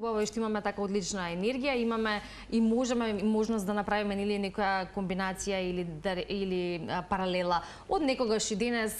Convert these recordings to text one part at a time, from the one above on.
Убаво што имаме така одлична енергија, имаме и можеме можност да направиме нели некоја комбинација или паралела од некогаш и денес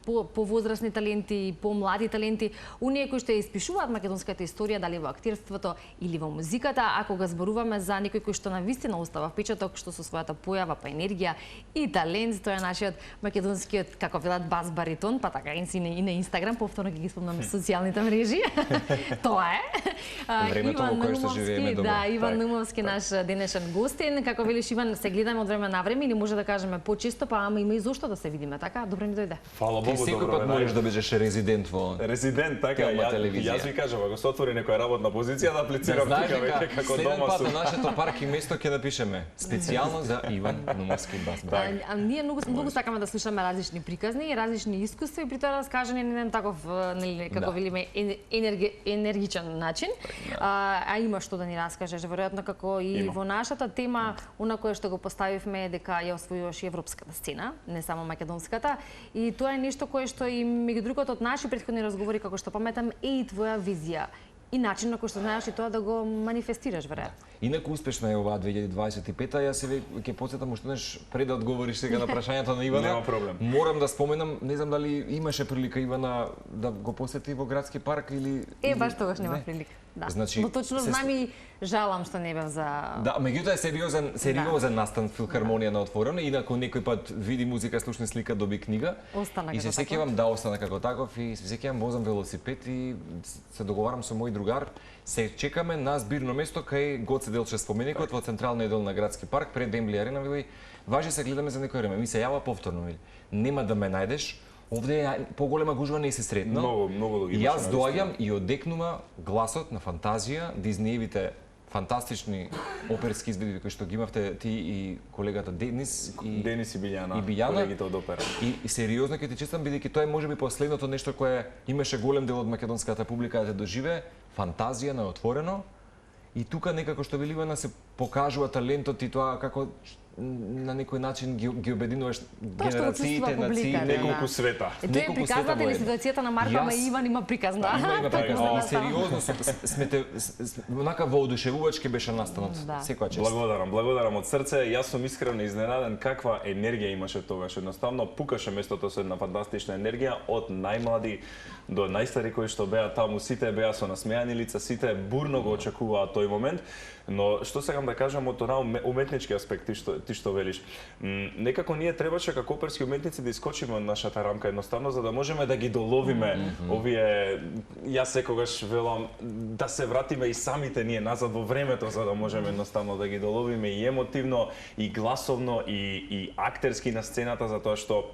по возрастни таленти, по млади таленти, оние кои што ја испишуваат македонската историја, дали во актерството или во музиката, ако го зборуваме за некој кој што навистина остава впечаток, што со својата појава, па енергија и талент, тоа е нашиот македонскиот, како велат, бас баритон, па така и на Инстаграм, повторно ги спомнам социјалните мрежи. Тоа е. Времето во кое што живееме добро. Да, Иван Наумовски, наш денешен гостин. Како велиш, Иван, се гледаме од време на време или може да кажеме почесто, па ама има и зошто да се видиме, така? Добро ни дојде. Фала Богу, добро. Ти секој пат можеш да бидеш резидент во така, јас ви кажам, ако се отвори некоја работна позиција да аплицирам тука веќе како дома сум. Следен пат на нашето парк и место ќе напишеме специјално за Иван Наумовски бас. Ние многу сакаме да слушаме различни приказни и различни искуства и при тоа раскажани на еден таков, нели, како велиме, енергичен начин. А има што да ни раскажеш, веројатно како и во нашата тема, она која што го поставивме е дека ја освојуваш европската сцена, не само македонската, и тоа е нешто кое што и меѓу другото од наши претходни разговори, како што паметам, е и твоја визија и начин на кој што знаеш и тоа да го манифестираш, веројатно. Инаку успешна е оваа 2025-та, јас се ќе потсетам уште еднаш пред да одговориш сега на прашањето на Ивана. Нема проблем. Морам да споменам, не знам дали имаше прилика Ивана да го посети во градски парк или баш тогаш нема прилика. Да. Значи, но точно знам и жалам што не бев за. Да, меѓутоа е сериозен настан филхармонија на отворено, инаку некој пат види музика, слушне слика, доби книга. Остана и се сеќавам да остана како таков и се сеќавам возам велосипед и се договарам со мој другар. Се чекаме на збирно место кај Гоце Делчев споменикот во централниот дел на градски парк пред Вембли арена, вели важи се гледаме за некој време. Ми се јава повторно, вели. Нема да ме најдеш. Овде е поголема гужва, не се сретна. Многу луѓе. И јас доаѓам и одекнува гласот на фантазија, Дизнеевите фантастични оперски изведби кои што ги имавте ти и колегата Денис и Билјана, колегите од опера. И сериозно ќе ти честам, бидејќи тоа е можеби последното нешто кое имаше голем дел од македонската публика да те доживее, фантазија на отворено. И тука некако што веливана се покажува талентот и тоа како на некој начин ги обединуваш генерациите, нации, неколку света. Тоа е приказната или ситуацијата на Марко, ама Иван има приказна. Има приказна. Сериозно смете онака воодушевувачки беше настанот. Секоја чест. Благодарам од срце. Јас сум искрено изненадан каква енергија имаше тогаш. Едноставно пукаше местото со една фантастична енергија од најмлади до најстари кои што беа таму, сите беа со насмејани лица, сите бурно го очекуваат тој момент. Но што сакам да кажам од тоа уметнички аспект, ти што велиш. Некако ние требаше како оперски уметници да искочиме од нашата рамка едноставно за да можеме да ги доловиме овие, јас секогаш велам да се вратиме и самите ние назад во времето за да можеме едноставно да ги доловиме и емотивно и гласовно и актерски на сцената, затоа што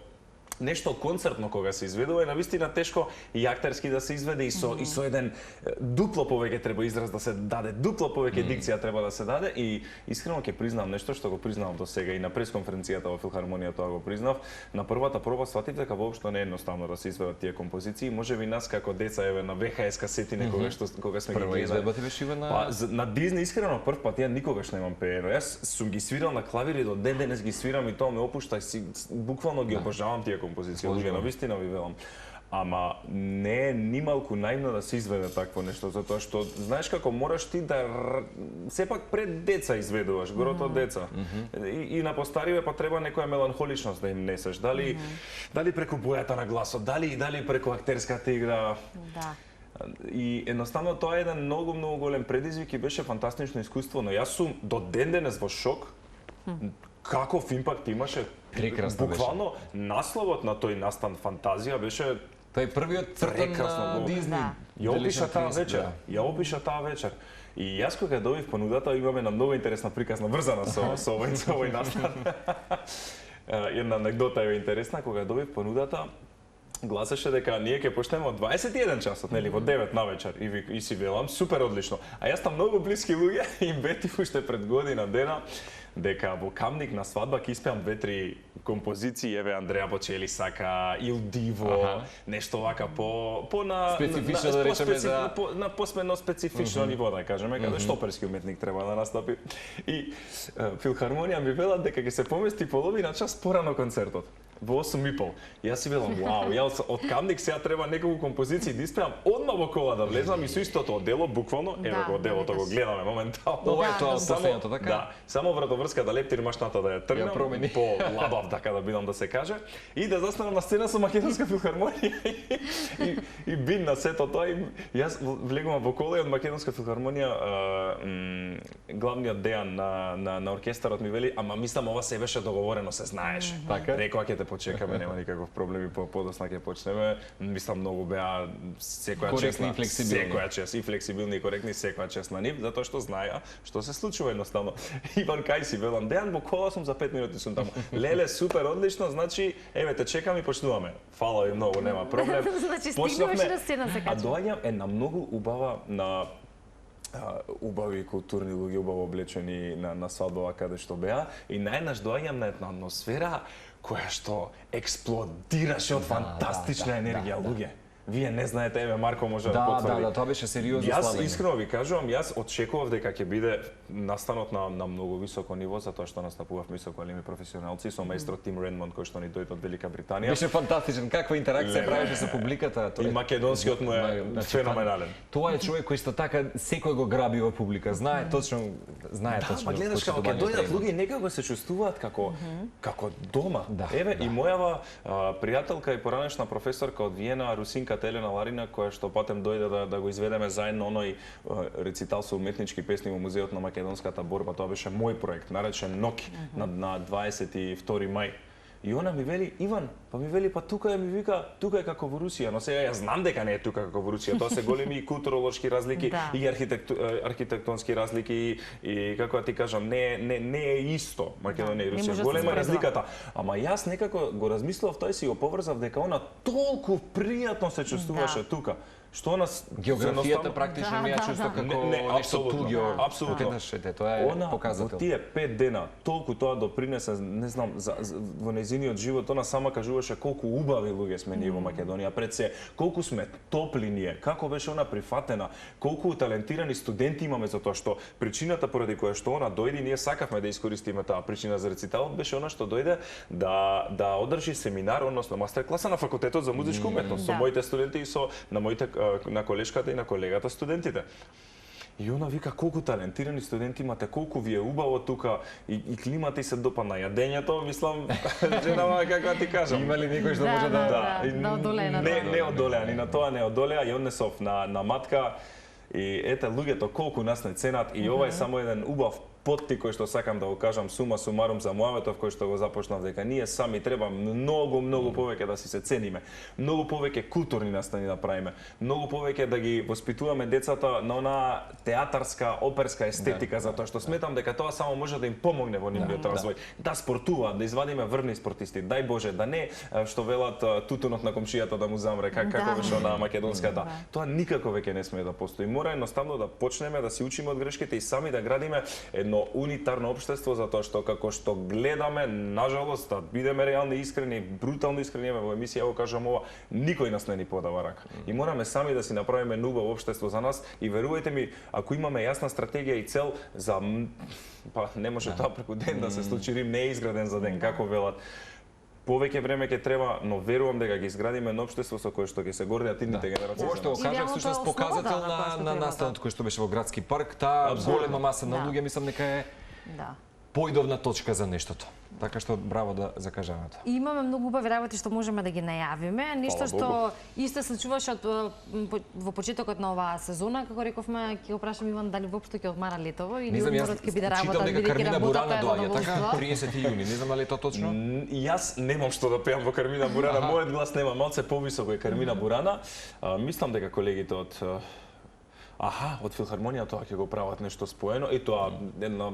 нешто концертно кога се изведува е навистина тешко и актерски да се изведе и со еден дупло повеќе треба израз да се даде, дупло повеќе дикција треба да се даде и искрено ќе признам нешто што го признав до сега и на пресконференцијата во филхармонијата тоа го признав. На првата проба сватив дека воопшто не е едноставно да се изведат тие композиции. Можеби нас како деца еве на ВХС касети некогаш кога сме ги гледали. Прва изведба ти беше на на Дизни искрено прв пат ја никогаш немам пеено. Јас сум ги свирал на клавир и до ден денес ги свирам и тоа ме опушта и буквално ги обожавам тие композиција, луѓе, навистина ви велам. Ама не е нималку наивно да се изведе такво нешто, затоа што знаеш како мораш ти да сепак пред деца изведуваш, горото деца. И на постариве па треба некоја меланхоличност да им несеш, дали преку бојата на гласот, дали преку актерската игра. Да. И едноставно тоа е еден многу голем предизвик и беше фантастично искуство, но јас сум до ден денес во шок. Каков импакт имаше? Прекрасно беше. Буквално насловот на тој настан фантазија беше тој првиот цртан на Дизни. Ја опиша таа вечер. И јас кога добив понудата, имаме една многу интересна приказна врзана со овој настан. Една анегдота е интересна, кога добив понудата, гласеше дека ние ќе почнеме од 21 часот, нели, во 9 навечер и си велам супер одлично. А јас там многу блиски луѓе и бетив уште пред година дена дека во Камник на свадба ќе испеам 2-3 композиции, еве Андреа Бочели сака, Il Divo, нешто вака по на специфично да речеме за на посмено специфично ниво да кажеме, каде што оперски уметник треба да настапи. И филхармонија ми велат дека ќе се помести половина час порано концертот. во 8:30. Јас си велам, вау, јас од Камник сега треба неколку композиции да испеам, одма во кола да влезам и со истото одело, буквално, еве го оделото, го гледаме моментално. Ова е тоа од Само- последното, така? Да, само вратоврска да лептир машната да ја тргнам, промени. по лабав, така да бидам да се каже, и да застанам на сцена со Македонска филхармонија и бин на сето тоа и јас влегувам во кола и од Македонска филхармонија главниот дејан на оркестарот ми вели, ама мислам ова се беше договорено, се знаеше. Така? Рекоа ќе те почекаме, нема никаков проблем и подосна ќе почнеме. Мислам многу беа секоја Коректни чест на и флексибилни. секоја чест и флексибилни и коректни, секоја чест на нив, затоа што знаеа што се случува едноставно. Иван кај си велам, Дејан во кола сум за 5 минути сум таму. Леле, супер, одлично, значи еве те чекам и почнуваме. Фала ви многу, нема проблем. Значи, стигнуваш на сцена, се А качува. доаѓам на многу убава на убави културни луѓе, убаво облечени на свадбава каде што беа и најнаш доаѓам на една атмосфера која што експлодираше од фантастична енергија, луѓе. Вие не знаете, еве Марко може да потврди. Да, тоа беше сериозно Јас славење. искрено ви кажувам, јас очекував дека ќе биде настанот на многу високо ниво, затоа што настапував високоголеми професионалци со маестро Тим Редмонд кој што ни дојде од Велика Британија. Беше фантастичен, каква интеракција Леле. правеше со публиката. И македонскиот му е Значи, феноменален. Тоа е човек кој што така секој го граби во публика, знае точно Да, точно. ма гледаш како ќе дојдат луѓе и некако се чувствуваат како дома. Да, Еве да. и мојава пријателка и поранешна професорка од Виена, Русинка Телена Ларина, која што патем дојде да го изведеме заедно оној рецитал со уметнички песни во музеот на македонската борба. Тоа беше мој проект, наречен Ноки, на 22 мај. И она ми вели, Иван, па ми вели, па тука е, ми вика, тука е како во Русија, но сега јас знам дека не е тука како во Русија, тоа се големи и културолошки разлики Да. и архитектонски разлики и како да ти кажам, не е исто Македонија и не Русија. може да се Голема е споредува. разликата. Ама јас некако го размислував тоа и си го поврзав дека она толку пријатно се чувствуваше тука. Што нас Географијата практично ми ја Да, чувства да. како нешто апсолутно, туѓо. апсолутно. Ете, тоа е Она во показател. тие 5 дена толку тоа допринесе, не знам, во нејзиниот живот, она сама кажуваше колку убави луѓе сме ние во Македонија, пред се, колку сме топли ние, како беше она прифатена, колку талентирани студенти имаме за тоа што причината поради која што она дојде, ние сакавме да искористиме таа причина за рециталот, беше она што дојде да одржи семинар, односно мастер-класа на факултетот за музичка уметност со Да. моите студенти и со на колешката и на колегата студентите. И она вика колку талентирани студенти имате, колку ви е убаво тука и климата и се допадна јадењето, мислам, женава каква ти кажам. Има ли некој што Да, може да... да. и одолее на тоа. Не одолеа, ни на тоа не одолеа, и однесов на матка и ете луѓето колку нас не ценат и ова е само еден убав поттик кој што сакам да го кажам сума сумарум за муаветов кој што го започнав дека ние сами треба многу повеќе да си се цениме, многу повеќе културни настани да правиме, многу повеќе да ги воспитуваме децата на онаа театарска, оперска естетика, затоа што сметам дека тоа само може да им помогне во нивниот развој, да спортуваат, да извадиме врвни спортисти, дај Боже, да не што велат тутунот на комшијата да му замре, како беше онаа македонската. Тоа никако веќе не смее да постои. Мора едноставно да почнеме да си учиме од грешките и сами да градиме едно унитарно општество, затоа што како што гледаме, нажалост, да бидеме реални, искрени, брутално искрени, во емисија го кажам ова, никој нас не ни подава рака. И мораме сами да си направиме убаво општество за нас и верувајте ми, ако имаме јасна стратегија и цел за па не може тоа преку ден да се случи, Рим не е изграден за ден, како велат. Повеќе време ќе треба, но верувам дека ги изградиме едно општество со кое што ќе се гордеат идните генерации. Ова што го кажав, Идеалната всушност основа, показател да, на која што на треба, настанот кој што беше во градски парк, таа голема маса на Да. луѓе, мислам дека е Да. поидовна точка за нештото. Така што браво да за кажаното. И имаме многу убави работи што можеме да ги најавиме. Нешто Фала што Богу. исто се случуваше во почетокот на оваа сезона, како рековме, ќе го прашам Иван дали воопшто ќе одмара летово или Не знам, јас одморот ќе биде работа, читам дека бидејќи Кармина работата Бурана е доаѓа, така? задоволство. 30 јуни, не знам дали е тоа точно. Јас немам што да пеам во Кармина Бурана, мојот глас нема малце повисоко е Кармина Бурана. Мислам дека колегите од од филхармонија тоа ќе го прават нешто споено и тоа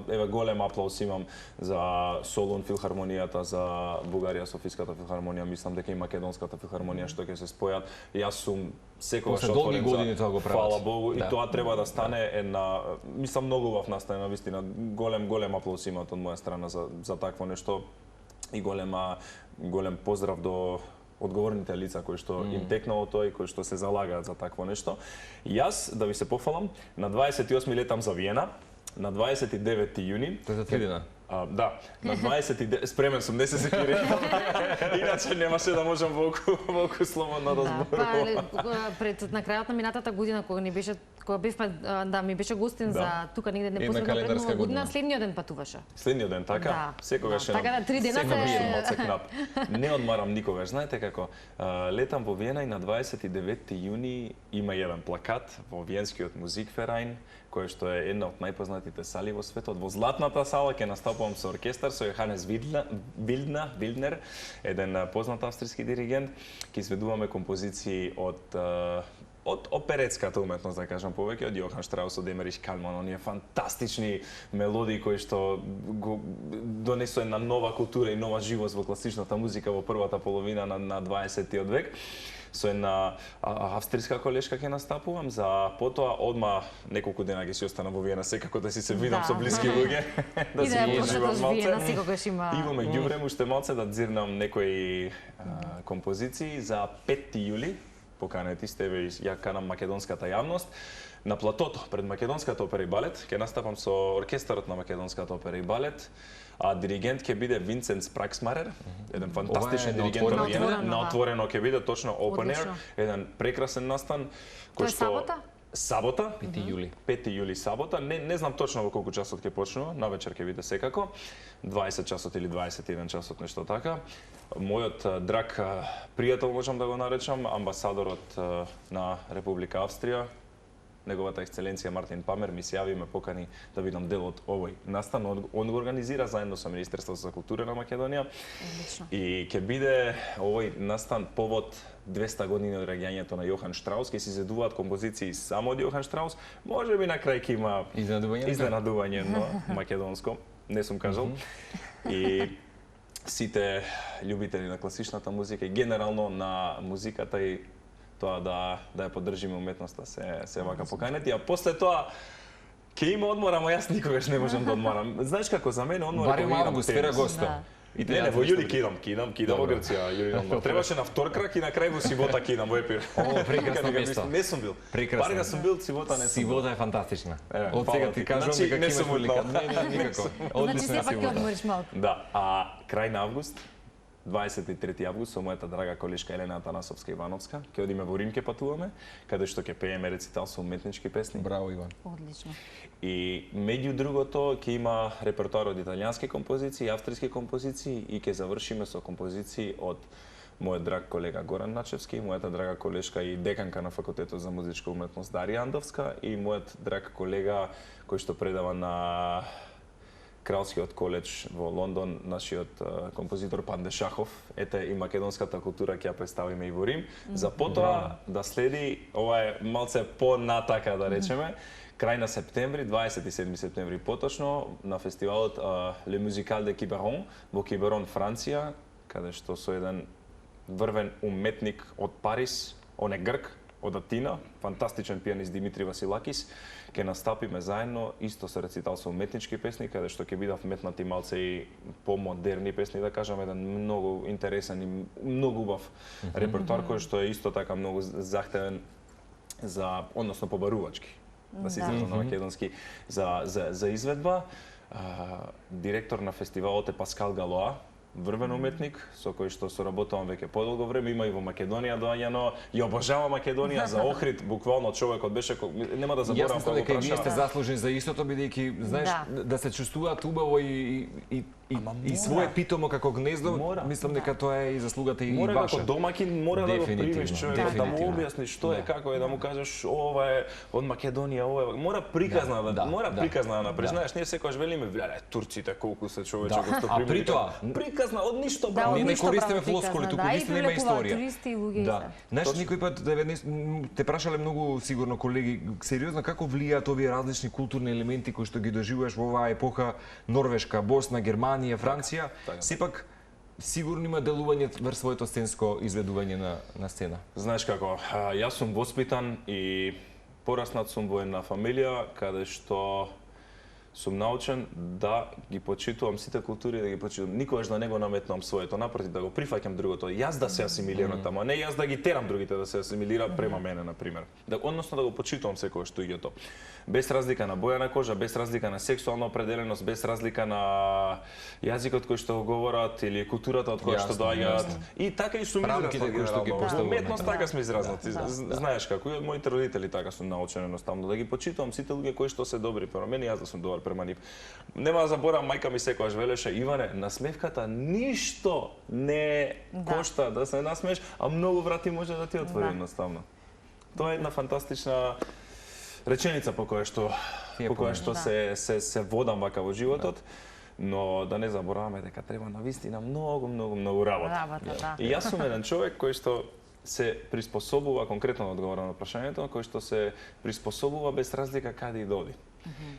еве голем аплауз имам за Солун филхармонијата, за Бугарија Софиската филхармонија, мислам дека и Македонската филхармонија што ќе се спојат. Јас сум секогаш После долги отворен години за тоа го прават. Фала Богу, и Да. тоа треба да стане една, мислам многу убав настане на вистина. Голем аплауз имат од моја страна за такво нешто и голем поздрав до одговорните лица кои што им текнало тоа и кои што се залагаат за такво нешто. Јас, да ви се пофалам, на 28 летам за Виена, на 29 јуни, Тоа е за 3 дена. Да, на 29, спремен сум, не се секири. Иначе немаше да можам волку слободно да зборувам. Пред на крајот на минатата година кога ни беше ми беше гостин за тука негде непосредно пред календарска Нова година, година. следниот ден патуваше. Следниот ден, така? Да. Секогаш Да, така да, 3 дена се- Не одмарам никогаш. Знаете како, летам во Виена и на 29 јуни има еден плакат во Виенскиот музикферајн, кој што е една од најпознатите сали во светот. Во Златната сала ќе настапувам со оркестар со Јоханес Вилднер, еден познат австријски диригент. Ќе изведуваме композиции од оперетската уметност, да кажам повеќе, од Јохан Штраус, од Емерих Калман, оние фантастични мелодии кои што го донесоа една нова култура и нова живост во класичната музика во првата половина на 20-тиот век. Со една австријска колешка ќе настапувам, за потоа одма неколку дена ќе си останам во Виена, секако да си се видам Да. со блиски луѓе, да И си да ја го уживам посеташ Виена, малце. секогаш има... И во меѓувреме уште малце да дзирнам некои композиции за 5 јули. Поканети сте ве, ја канам македонската јавност. На платото пред Македонската опера и балет ќе настапам со оркестарот на Македонската опера и балет. А диригент ќе биде Винцент Спраксмарер, еден фантастичен на диригент отворено. во Виена. На На отворено ќе биде точно Open Air, Одлично. еден прекрасен настан Тоа е сабота? Сабота, 5 јули. 5 јули сабота, не знам точно во колку часот ќе почнува, навечер ќе биде секако, 20 часот или 21 часот, нешто така. Мојот драг пријател, можам да го наречам, амбасадорот на Република Австрија, неговата ексцеленција Мартин Памер ми се јави и ме покани да бидам дел од овој настан. Он го организира заедно со Министерството за култура на Македонија. Одлично. И ќе биде овој настан повод 200 години од раѓањето на Јохан Штраус, ќе се изведуваат композиции само од Јохан Штраус. Може би на крај ќе има изненадување на македонско, не сум кажал. И сите љубители на класичната музика и генерално на музиката и тоа да ја поддржиме уметноста се вака поканети, а после тоа ќе има одмор, ама јас никогаш не можам да одморам. Знаеш како за мене одмор Барем август, Ферагоста. Да. И не, во јули кидам во Грција, јули одмор. Требаше на втор крак и на крај во Сибота кидам во Епир. О, прекрасно Никаде место. Не сум бил. Прекрасно. Барга сум бил, Сибота не сум бил. Сивота е фантастична. Еве, Од фала сега ти. ти кажувам Значи, дека не ќе сум имаш прилика. утнал. Не, никако. Значи Одлична сепак ќе Сивота. одмориш малку. Да, а крај на август 23 август со мојата драга колешка Елена Атанасовска Ивановска, ќе одиме во Рим, ќе патуваме, каде што ќе пееме рецитал со уметнички песни. Браво, Иван. Одлично. И меѓу другото ќе има репертоар од италијански композиции, австријски композиции и ќе завршиме со композиции од мојот драг колега Горан Начевски, мојата драга колешка и деканка на Факултетот за музичка уметност Дарија Андовска и мојот драг колега кој што предава на Кралскиот коледж во Лондон, нашиот композитор Панде Шахов. Ете и македонската култура ќе ја представиме и во Рим. За потоа да следи, ова е малце понатака да речеме, крај на септември, 27 септември поточно, на фестивалот Le Musical de Quiberon во Киберон, Франција, каде што со еден врвен уметник од Париз, он е грк, од Атина, фантастичен пианист Димитри Василакис, ќе настапиме заедно исто со рецитал со уметнички песни, каде што ќе бидат вметнати малце и помодерни песни, да кажам, еден многу интересен и многу убав репертоар кој што е исто така многу захтевен за, односно побарувачки, да се изразам на македонски, за изведба. Директор на фестивалот е Паскал Галоа, врвен уметник со кој што соработувам веќе подолго време, има и во Македонија доаѓано, ја обожава Македонија за Охрид, буквално човекот беше нема да Јас заборавам мислам кога дека и вие сте праша. заслужени за истото, бидејќи знаеш да се чувствуваат убаво и свое питомо како гнездо, Мора. мислам дека тоа е и заслугата и Мора ваша. како домакин, мора да го примиш Дефинитивно, човекот, да му дефинитивно. објасниш што е, како е, да му кажеш ова е од Македонија, ова е. Мора приказна да мора приказна да направиш. Знаеш, ние секогаш велиме, влеле, турците колку се човече Да. гостопримени. А при тоа, приказна од ништо Да, браво. од не ништо користиме право флоскули, приказна, туку да, и вистина има привлекуваат историја. туристи и луѓе и Да. се. Знаеш, никој пат те прашале многу сигурно колеги, сериозно како влијаат овие различни културни елементи кои што ги доживуваш во оваа епоха, Норвешка, Босна, Германија, Франција, сепак сигурно има делување врз своето сценско изведување на сцена. Знаеш како, јас сум воспитан и пораснат сум во една фамилија каде што сум научен да ги почитувам сите култури, да ги почитувам. Никогаш да не го наметнувам своето, напротив да го прифаќам другото. Јас да се асимилирам таму, а не јас да ги терам другите да се асимилираат према мене на пример. Односно да го почитувам секогаш тоѓето. Без разлика на боја на кожа, без разлика на сексуална определеност, без разлика на јазикот кој што го говорат или културата од која што доаѓаат. И така и сум израснат генерално. Во уметност така сме израснати. Знаеш како, и од моите родители така сум научен едноставно да ги почитувам сите луѓе кои што се добри према мене, јас да сум добар према нив. Нема да заборавам, мајка ми секогаш велеше: Иване, насмевката ништо не кошта да се насмееш, а многу врати може да ти отвори едноставно. Тоа е една фантастична реченица по која што се водам вака во животот. Но да не забораваме дека треба навистина многу работа. И јас сум еден човек кој што се приспособува, конкретно да одговорам на прашањето, кој што се приспособува без разлика каде и да оди.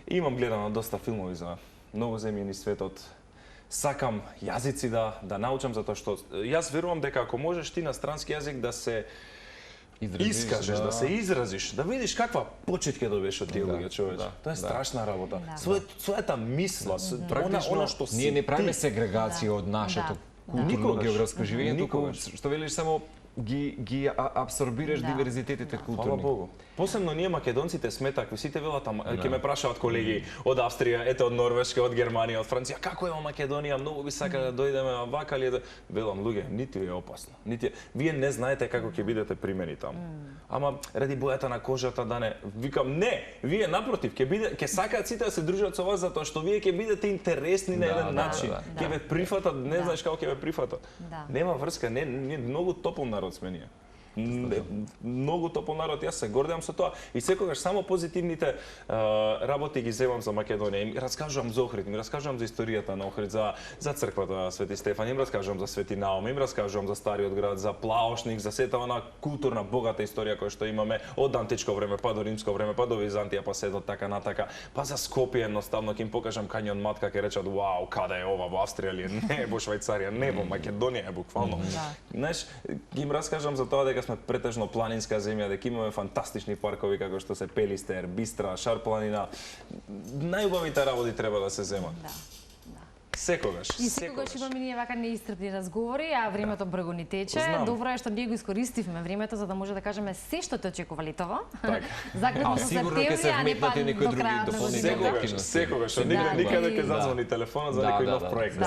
Имам гледано доста филмови за многу земји низ светот. Сакам јазици да научам, затоа што јас верувам дека ако можеш ти на странски јазик да се искажеш, да се изразиш, да видиш каква почит ќе добиеш од тие луѓе, човече. Тоа е страшна работа. Својата мисла, она што си. Ние не правиме сегрегација од нашето културно географско живење, туку што велиш само ги абсорбираш диверзитетите културни. Фала Богу. Посебно ние македонците сме такви, сите велат, ќе ме прашаат колеги од Австрија, ете од Норвешка, од Германија, од Франција, како е во Македонија, многу би сакале да дојдеме, вака ли е да... Велам, луѓе, ниту е опасно. Вие не знаете како ќе бидете примени таму. Ама ради бојата на кожата да не, викам не, вие напротив ќе сакаат сите да се дружат со вас затоа што вие ќе бидете интересни на еден начин. Ќе ве прифатат, не знаеш како ќе ве прифатат. Нема врска, не, многу топол народ сме ние. Многу топол народ, јас се гордеам со тоа и секогаш само позитивните работи ги земам за Македонија. Им раскажувам за Охрид, им раскажувам за историјата на Охрид, за црквата Свети Стефан, им раскажувам за Свети Наум, им раскажувам за Стариот град, за Плаошник, за сета она културна богата историја која што имаме од античко време па до римско време, па до Византија, па се до така натака, па за Скопје едноставно ќе им покажам Кањон Матка, ќе речат вау, каде е ова, во Австрија ли е? Не, во Швајцарија, не, во Македонија е буквално. Знаеш, ги им раскажам за тоа дека сме претежно планинска земја, дека имаме фантастични паркови како што се Пелистер, Бистра, Шар-планина. Најубавите работи треба да се земат. Секогаш. И секогаш имаме ние вака неисцрпни разговори, а времето брзо ни тече. Добро е што ние го искористивме времето за да може да кажеме се што те очекува летово. Закрепно со септември, а не па до крајот на годината. Секогаш, никаде ќе зазвони телефонот за некој нов проект.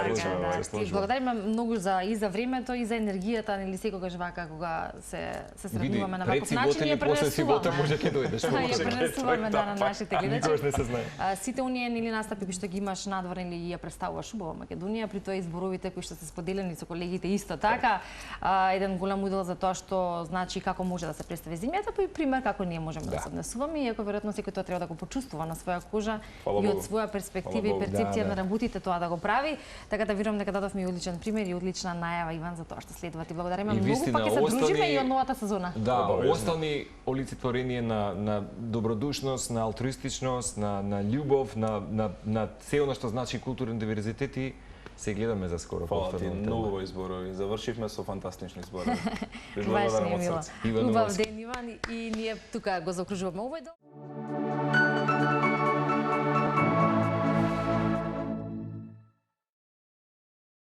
И благодариме многу и за времето и за енергијата, нели секогаш вака кога се сретнуваме на ваков начин и после сибота може ќе дојдеш. Ја пренесуваме на нашите гледачи. Никогаш не се знае. Сите оние нели настапи кои што ги имаш надвор или ја представуваш во Македонија, при тоа изборовите кои што се споделени со колегите исто така, еден голем удел за тоа што значи како може да се представи земјата, па и пример како ние можеме да се однесуваме, иако веројатно секој тоа треба да го почувствува на своја кожа и од своја перспектива и перцепција на работите тоа да го прави, така да верувам дека дадовме и одличен пример и одлична најава, Иван, за тоа што следува. Ти благодариме многу, па ќе се дружиме и од новата сезона. Да, остани олицетворение на добродушност, на алтруистичност, на љубов, на се она што значи културен диверзитет и се гледаме за скоро. Фала ти, многу изборови. Завршивме со фантастични зборови. Баш ни е мило. Убав ден, Иван, и ние тука го заокружуваме овој дом.